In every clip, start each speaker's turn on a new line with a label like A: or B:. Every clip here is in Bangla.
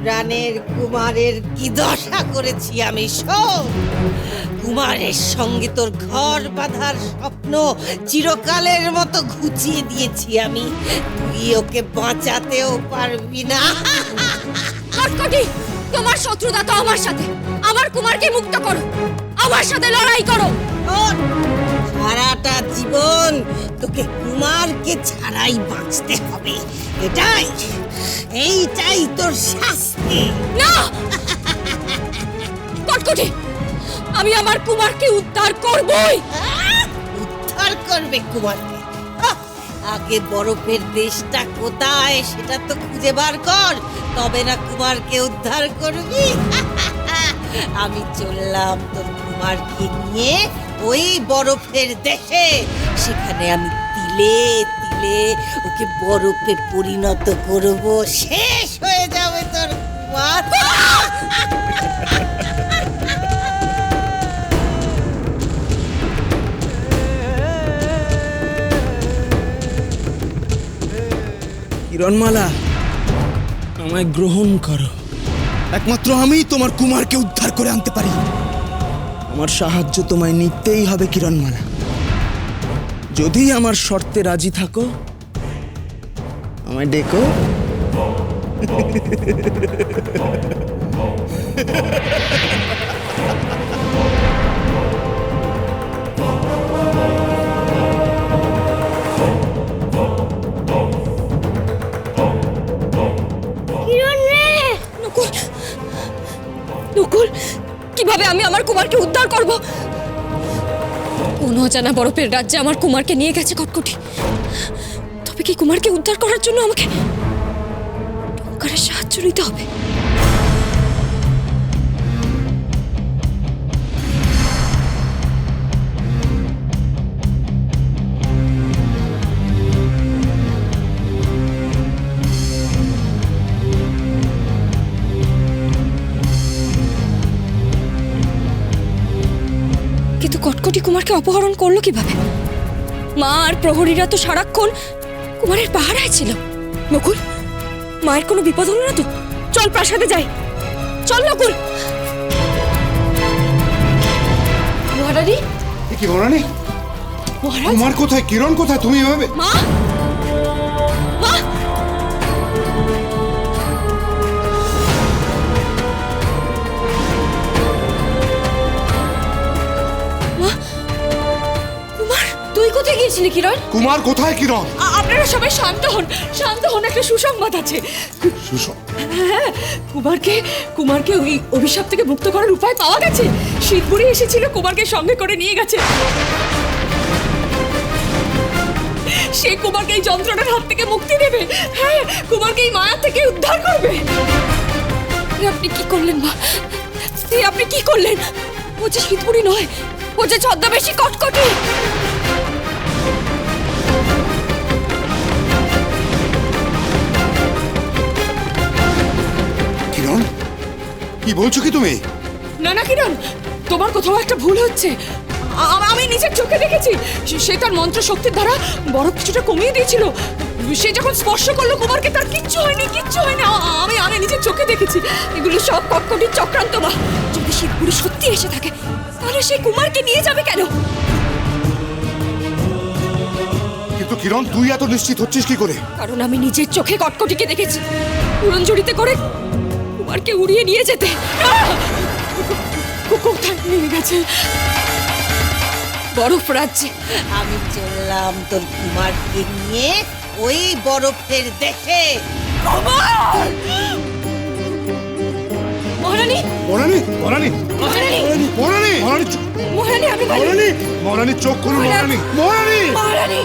A: প্রাণের কুমারের কি দশা করেছি আমি, শোন। কুমারের সঙ্গে তোর ঘর বাঁধার স্বপ্ন চিরকালের মতো ঘুচিয়ে দিয়েছি আমি। তুই ওকে বাঁচাতেও পারবি না।
B: কটকটি, তোমার শত্রুতা তো আমার সাথে। আমার কুমারকে মুক্ত করো, আমার সাথে লড়াই করো।
A: শোন, সারাটা জীবন তোকে কুমারকে ছাড়াই বাঁচতে হবে। এইটাই তোর শাস্তি।
B: না কটকটি, আমি আমার কুমারকে উদ্ধার করবই।
A: উদ্ধার করবে কুমারকে? আগে বরফের দেশটা কোথায় সেটা তো খুঁজে বার কর, তবে না কুমারকে উদ্ধার করবি। আমি চললাম তোর কুমারকে নিয়ে ওই বরফের দেশে। সেখানে আমি তিলে তিলে ওকে বরফে পরিণত করব। শেষ হয়ে যাবে তোর কুমার।
C: কিরণমালা, আমায় গ্রহণ করো। একমাত্র আমিই তোমার কুমারকে উদ্ধার করে আনতে পারি। আমার সাহায্য তোমায় নিতেই হবে কিরণমালা। যদি আমার শর্তে রাজি থাকো, আমায় ডেকো।
B: নকুল, কিভাবে আমি আমার কুমারকে উদ্ধার করব? কোন অজানা বরফের রাজ্যে আমার কুমারকে নিয়ে গেছে কটকটি। তবে কি কুমারকে উদ্ধার করার জন্য আমাকে টঙ্কারের সাহায্য নিতে হবে? কিন্তু কটকটি কুমারকে অপহরণ করলো কিভাবে? মা আর প্রহরীরা তো সারাক্ষণ কুমারের পাহারায় ছিল। নকুল, মায়ের কোনো বিপদ হলো না তো? চল প্রাসাদে যাই, চল নকুল। মহারানী,
D: কি মহারানী?
B: মহারাজ,
D: কুমার কোথায়? কিরণ কোথায়? তুমি এভাবে?
B: মা, মা, কুমার তুই কোথায় গিয়েছিলি কিরণ?
D: কুমার কোথায় কিরণ?
B: আপনারা সবাই শান্ত হন, শান্ত হন। একটা সুসংবাদ আছে। হ্যাঁ, কুমারকে ওই অভিশাপ থেকে মুক্ত করার উপায় পাওয়া গেছে। শিবপুরি এসেছিল, কুমারকে সঙ্গে করে নিয়ে গেছে। সে কুমারকে এই যন্ত্রণার হাত থেকে মুক্তি দেবে। হ্যাঁ, কুমারকে এই মায়া থেকে উদ্ধার করবে। আপনি কি করলেন মা? আপনি কি করলেন? ও যে শিবপুরি নয়, ও যে ছদ্মবেশী কটকটি।
D: কিরণ, কি বলছো কি তুমি?
B: না না কিরণ, তোমার কোথাও একটা ভুল হচ্ছে। আমি নিজের চোখে দেখেছি। সে তার মন্ত্র শক্তির দ্বারা বরফ কিছুটা কমিয়ে দিয়েছিল। সে যখন স্পর্শ করলো কুমারকে, তার কিচ্ছু হয়নি, কিচ্ছু হয়নি। আমি নিজের চোখে দেখেছি। এগুলো সব কটকটির চক্রান্ত মা। যদি শিবপুরি সত্যি এসে থাকে, তাহলে সেই কুমারকে নিয়ে যাবে কেন?
D: কিন্তু কিরণ, তুই এত নিশ্চিত হচ্ছিস কি করে?
B: কারণ আমি নিজের চোখে কটকটিকে দেখেছি উড়নঝুড়িতে করে কুমারকে উড়িয়ে নিয়ে যেতে। কোথায় নিয়ে গেছে? বরফ রাজ্যে।
A: আমি চললাম তোর কুমারকে নিয়ে ওই বরফের দেশে।
B: মহারানী,
D: মহারানী, মহারানী,
B: মহারানী,
D: মহারানী, মহারানী,
B: মহারানী, আমি
D: মহারানী, মহারানী, চোখ খুলুন মহারানী, মহারানী।
B: মহারানী।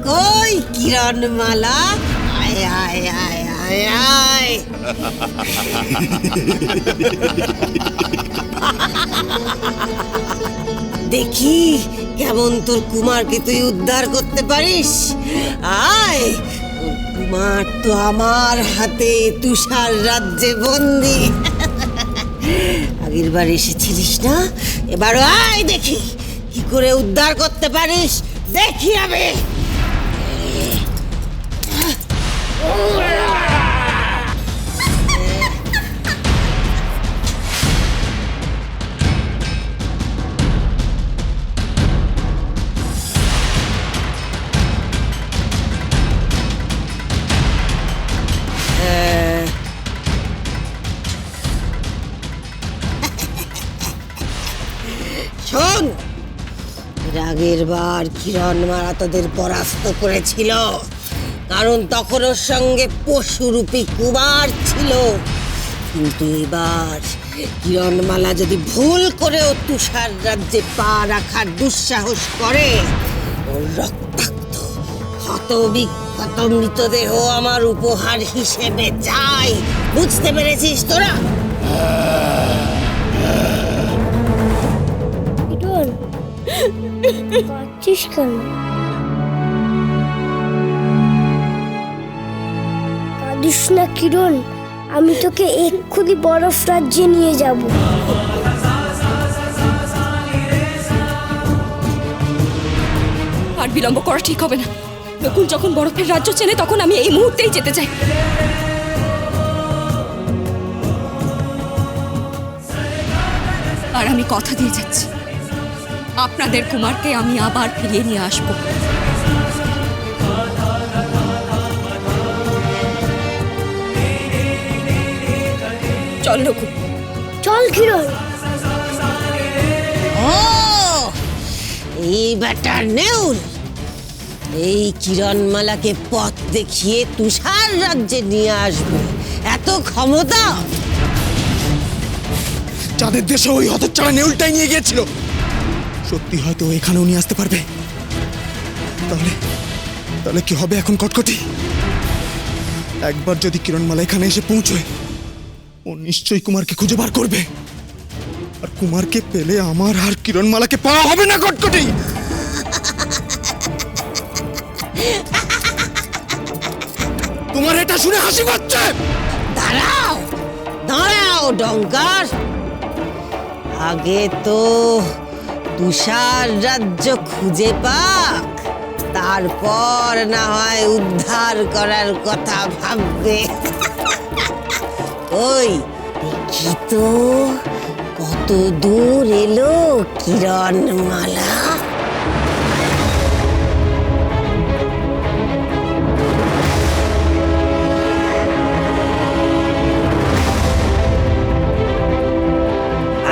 A: কই কিরণমালা, আয় আয় আয় আয় আয়। দেখি কেমন তোর কুমারকে তুই উদ্ধার করতে পারিস। আয়, তোর কুমার তো আমার হাতে তুষার রাজ্যে বন্দি। আগের বার এসেছিলিস না, এবারও আয় দেখি কি করে উদ্ধার করতে পারিস, দেখি আমি। শোন, আগের বার কিরণমালা তোদের পরাস্ত করেছিল, কারণ তখন ওর সঙ্গে পশুরূপী কুমার ছিল। কিন্তু এবার কিরণমালা যদি ভুল করেও তুষার রাজ্যে পা রাখার দুঃসাহস করে, ওর রক্তাক্ত ক্ষত বিক্ষত মৃতদেহ আমার উপহার হিসেবে চাই। বুঝতে পেরেছিস তোরা?
E: কিরণ, কাঁদছিস কেন? কাঁদিস না কিরণ, আমি তোকে এক্ষুনি বরফ রাজ্যে নিয়ে যাব।
B: আর বিলম্ব করা ঠিক হবে না। নকুল যখন বরফের রাজ্য চেনে, তখন আমি এই মুহূর্তেই যেতে চাই। আর আমি কথা দিয়ে যাচ্ছি, আপনাদের কুমারকে আমি আবার ফিরিয়ে নিয়ে আসবো। চল নকুল,
E: চল কিরণ।
A: ও, এই ব্যাটার নেউল এই কিরণমালাকে পথ দেখিয়ে তুষার রাজ্যে নিয়ে আসবে, এত ক্ষমতা?
C: যাদের দেশে ওই হতচ্ছাড়া নেউলটাই নিয়ে গিয়েছিল, সত্যি হয়তো ও এখানেও নিয়ে আসতে পারবে। তাহলে তাহলে কি হবে এখন কটকটি? একবার যদি কিরণমালা এখানে এসে পৌঁছয়, ও নিশ্চয়ই কুমারকে খুঁজে বার করবে। আর কুমারকে পেলে আমার আর কিরণমালাকে পাওয়া হবে না কটকটি। তোমার এটা শুনে হাসি পাচ্ছে?
A: দাঁড়াও দাঁড়াও ডঙ্কার, আগে তো তুষার রাজ্য খুঁজে পাক, তারপর না হয় উদ্ধার করার কথা ভাববে। ওই দেখি তো কত দূর এলো কিরণমালা।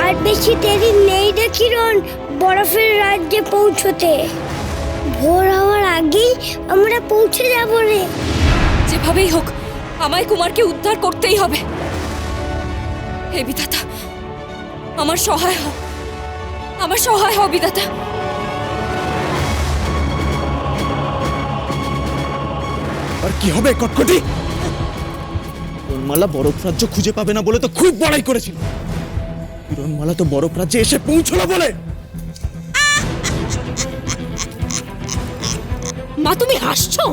E: আর বেশি দেরি নেই রে কিরণ বরফের রাজ্যে পৌঁছতে। ভোর হওয়ার আগেই আমরা পৌঁছে যাব রে।
B: যেভাবেই হোক আমায় কুমারকে উদ্ধার করতেই হবে। হে বিধাতা, আমার সহায় হও, আমার সহায় হও বিধাতা।
C: আর কি হবে কটকটি? কিরণমালা বরফ রাজ্য খুঁজে পাবে না বলে তো খুব বড়াই করেছিল। কিরণমালা তো বরফ রাজ্যে এসে পৌঁছলো বলে।
B: মা, তুমি হাসছো?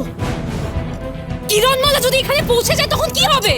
B: কিরণমালা যদি এখানে পৌঁছে যায় তখন কি হবে?